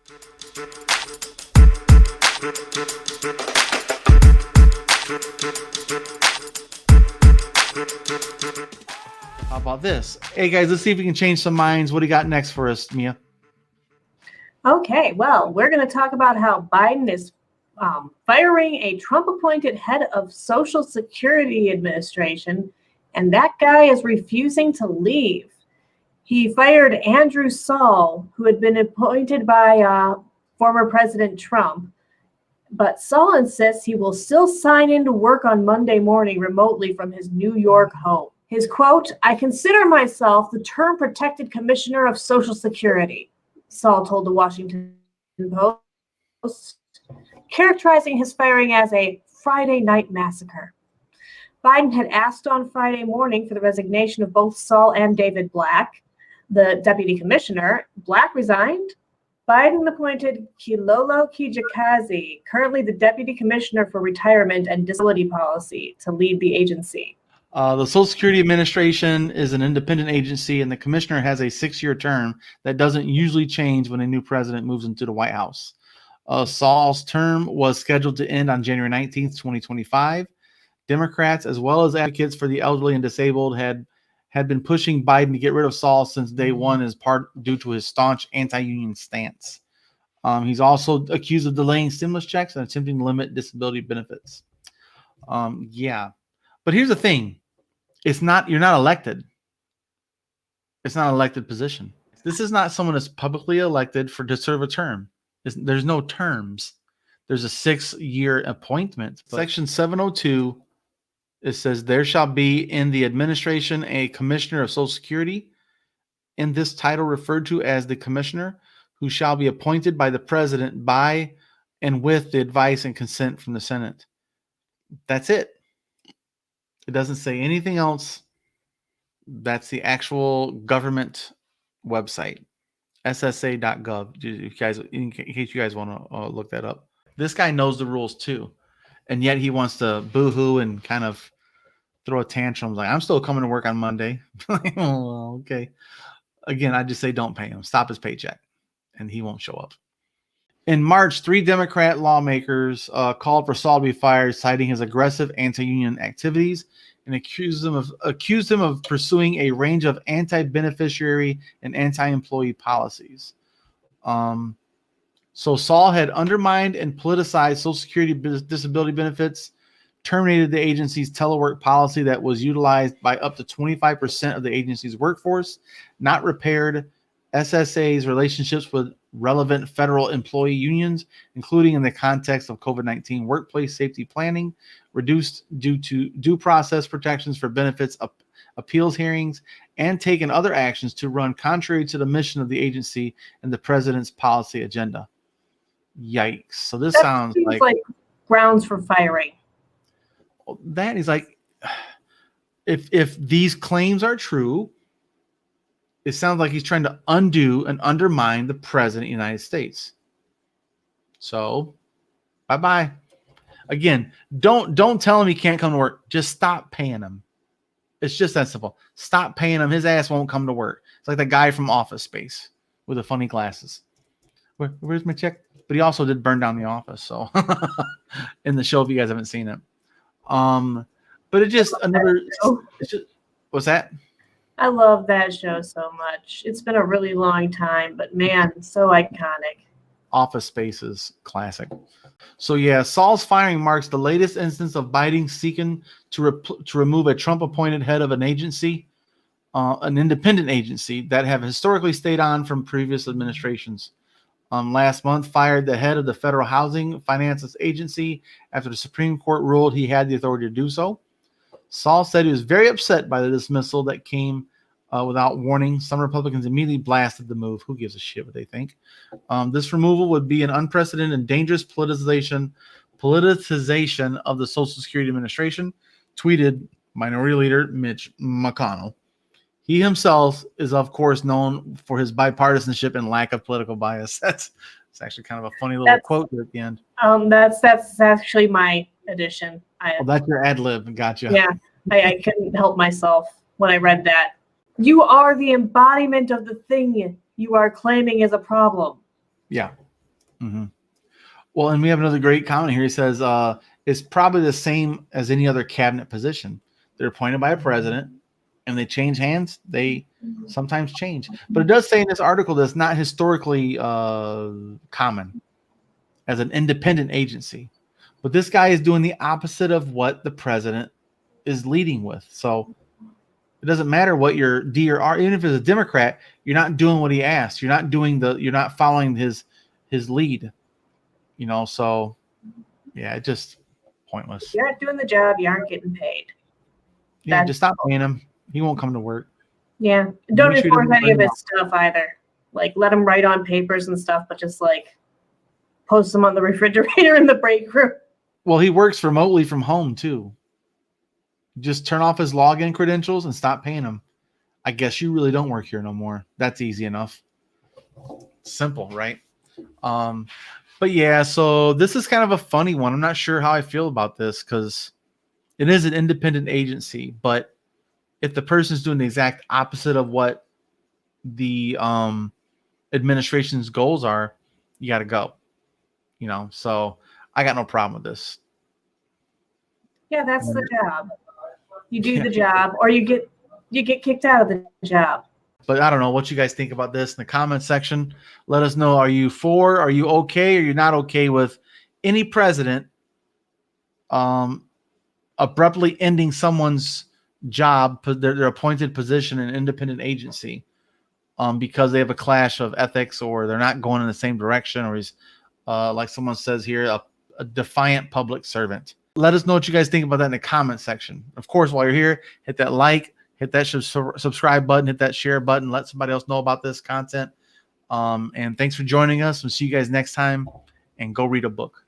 How about this? Hey guys, let's see if we can change some minds. What do you got next for us, Mia? Okay, well, we're going to talk about how Biden is firing a Trump-appointed head of Social Security Administration, and that guy is refusing to leave. He fired Andrew Saul, who had been appointed by former President Trump, but Saul insists he will still sign into work on Monday morning remotely from his New York home. His quote, "I consider myself the term-protected commissioner of Social Security," Saul told the Washington Post, characterizing his firing as a Friday night massacre. Biden had asked on Friday morning for the resignation of both Saul and David Black, the deputy commissioner. Black resigned. Biden appointed Kilolo Kijakazi, currently the deputy commissioner for retirement and disability policy, to lead the agency. The Social Security Administration is an independent agency, and the commissioner has a 6-year term that doesn't usually change when a new president moves into the White House. Saul's term was scheduled to end on January 19th, 2025. Democrats, as well as advocates for the elderly and disabled, had been pushing Biden to get rid of Saul since day one, as part due to his staunch anti-union stance. He's also accused of delaying stimulus checks and attempting to limit disability benefits. But here's the thing. You're not elected. It's not an elected position. This is not someone that's publicly elected to serve a term. There's no terms. There's a 6-year appointment. Section 702, it says there shall be in the administration a commissioner of Social Security, in this title referred to as the commissioner, who shall be appointed by the president by and with the advice and consent from the Senate. That's it. It doesn't say anything else. That's the actual government website, ssa.gov. You guys, in case you guys want to look that up. This guy knows the rules too, and yet he wants to boo-hoo and kind of throw a tantrum like, I'm still coming to work on Monday. Oh, okay. Again, I just say don't pay him. Stop his paycheck, and he won't show up. In March, 3 Democrat lawmakers called for Saul to be fired, citing his aggressive anti-union activities, and accused him of pursuing a range of anti-beneficiary and anti-employee policies. So Saul had undermined and politicized Social Security disability benefits, terminated the agency's telework policy that was utilized by up to 25% of the agency's workforce, not repaired SSA's relationships with relevant federal employee unions, including in the context of COVID-19 workplace safety planning, reduced due to due process protections for benefits appeals hearings, and taken other actions to run contrary to the mission of the agency and the president's policy agenda. Yikes. So this sounds like grounds for firing. That is like, if these claims are true, it sounds like he's trying to undo and undermine the president of the United States. So, bye-bye. Again, don't tell him he can't come to work. Just stop paying him. It's just that simple. Stop paying him. His ass won't come to work. It's like the guy from Office Space with the funny glasses. Where's my check? But he also did burn down the office. So, in the show, if you guys haven't seen it. But it just what's that? I love that show so much. It's been a really long time, but man, so iconic. Office Space is classic. So yeah, Saul's firing marks the latest instance of Biden seeking to remove a Trump-appointed head of an agency, an independent agency that have historically stayed on from previous administrations. Last month, fired the head of the Federal Housing Finance Agency after the Supreme Court ruled he had the authority to do so. Saul said he was very upset by the dismissal that came without warning. Some Republicans immediately blasted the move. Who gives a shit what they think? This removal would be an unprecedented and dangerous politicization of the Social Security Administration, tweeted Minority Leader Mitch McConnell. He himself is, of course, known for his bipartisanship and lack of political bias. It's actually kind of a funny little quote at the end. That's actually my addition. That's your ad lib. Gotcha. Yeah, I couldn't help myself when I read that. You are the embodiment of the thing you are claiming is a problem. Yeah. Mm-hmm. Well, and we have another great comment here. He says, it's probably the same as any other cabinet position. They're appointed by a president and they change hands. They sometimes change. But it does say in this article that's not historically common as an independent agency. But this guy is doing the opposite of what the president is leading with. So it doesn't matter what your D or R, even if it's a Democrat, you're not doing what he asked. You're not following his lead. So yeah, it's just pointless. If you're not doing the job, you aren't getting paid. Yeah, just stop paying him. He won't come to work. Yeah. Don't enforce any of his stuff either. Like, let him write on papers and stuff, but just like post them on the refrigerator in the break room. Well, he works remotely from home too. Just turn off his login credentials and stop paying him. I guess you really don't work here no more. That's easy enough. Simple, right? But yeah, so this is kind of a funny one. I'm not sure how I feel about this because it is an independent agency, but if the person's doing the exact opposite of what the administration's goals are, you got to go. So I got no problem with this. Yeah, that's the job. You do the job, or you get kicked out of the job. But I don't know what you guys think about this in the comment section. Let us know. Are you for? Are you okay? Or you're not okay with any president abruptly ending someone's job, their appointed position in an independent agency, because they have a clash of ethics, or they're not going in the same direction, or he's like someone says here, a defiant public servant. Let us know what you guys think about that in the comment section. Of course, while you're here, hit that like, hit that subscribe button, hit that share button, let somebody else know about this content. And thanks for joining us. We'll see you guys next time, and go read a book.